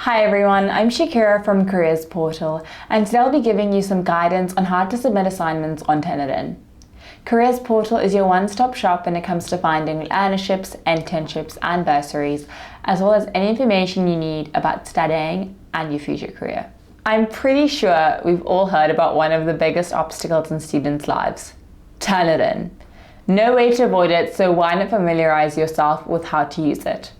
Hi everyone, I'm Shakira from Careers Portal, and today I'll be giving you some guidance on how to submit assignments on Turnitin. Careers Portal is your one-stop shop when it comes to finding learnerships, internships and bursaries, as well as any information you need about studying and your future career. I'm pretty sure we've all heard about one of the biggest obstacles in students' lives: Turnitin. No way to avoid it, so why not familiarize yourself with how to use it?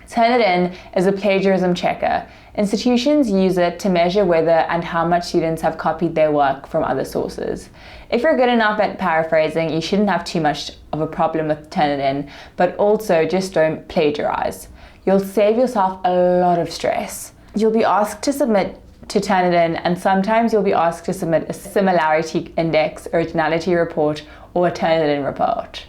Turnitin is a plagiarism checker. Institutions use it to measure whether and how much students have copied their work from other sources. If you're good enough at paraphrasing, you shouldn't have too much of a problem with Turnitin, but also just don't plagiarize. You'll save yourself a lot of stress. You'll be asked to submit to Turnitin, and sometimes you'll be asked to submit a similarity index, originality report, or a Turnitin report.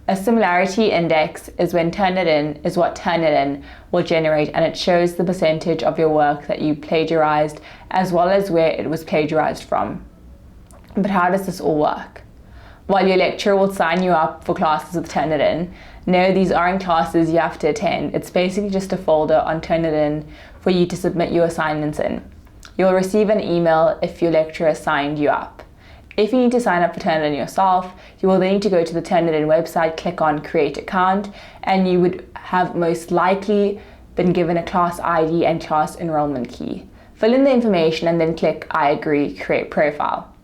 A similarity index is what Turnitin will generate, and it shows the percentage of your work that you plagiarized as well as where it was plagiarized from. But how does this all work? While your lecturer will sign you up for classes with Turnitin, no, these aren't classes you have to attend. It's basically just a folder on Turnitin for you to submit your assignments in. You'll receive an email if your lecturer signed you up. If you need to sign up for Turnitin yourself, you will then need to go to the Turnitin website, click on Create Account, and you would have most likely been given a class ID and class enrollment key. Fill in the information and then click I agree, create profile.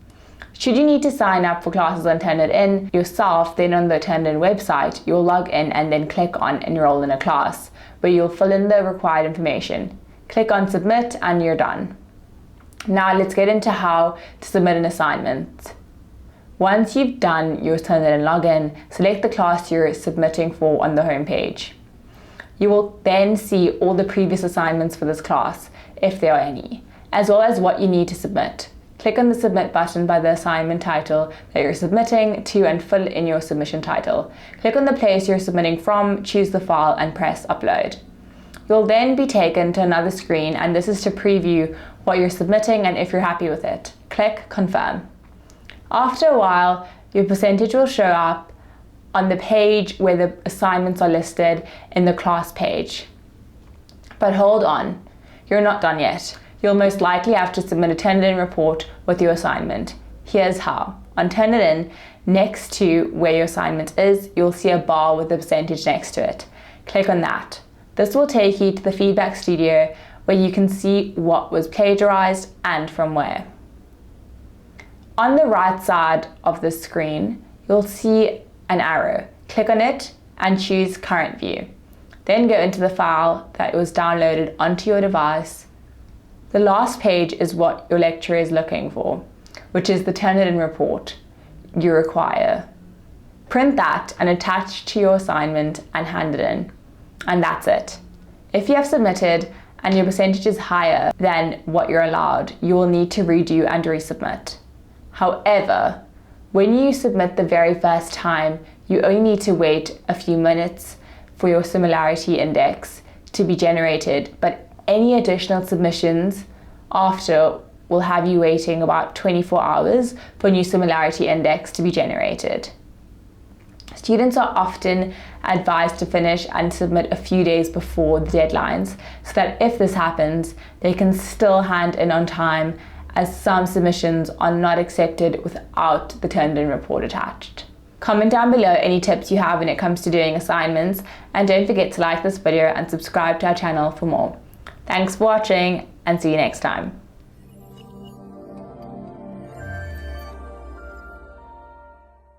Should you need to sign up for classes on Turnitin yourself, then on the Turnitin website, you'll log in and then click on Enroll in a class, where you'll fill in the required information. Click on Submit and you're done. Now let's get into how to submit an assignment. Once you've done your Turnitin login, select the class you're submitting for on the home page. You will then see all the previous assignments for this class, if there are any, as well as what you need to submit. Click on the Submit button by the assignment title that you're submitting to and fill in your submission title. Click on the place you're submitting from, choose the file and press Upload. You'll then be taken to another screen, and this is to preview what you're submitting and if you're happy with it. Click Confirm. After a while, your percentage will show up on the page where the assignments are listed in the class page. But hold on, you're not done yet. You'll most likely have to submit a Turnitin report with your assignment. Here's how. On Turnitin, next to where your assignment is, you'll see a bar with the percentage next to it. Click on that. This will take you to the feedback studio where you can see what was plagiarized and from where. On the right side of the screen, you'll see an arrow. Click on it and choose Current View. Then go into the file that was downloaded onto your device. The last page is what your lecturer is looking for, which is the Turnitin report you require. Print that and attach to your assignment and hand it in. And that's it. If you have submitted and your percentage is higher than what you're allowed, you will need to redo and resubmit. However, when you submit the very first time, you only need to wait a few minutes for your similarity index to be generated, but any additional submissions after will have you waiting about 24 hours for a new similarity index to be generated. Students are often advised to finish and submit a few days before the deadlines, so that if this happens, they can still hand in on time, as some submissions are not accepted without the Turnitin report attached. Comment down below any tips you have when it comes to doing assignments, and don't forget to like this video and subscribe to our channel for more. Thanks for watching, and see you next time.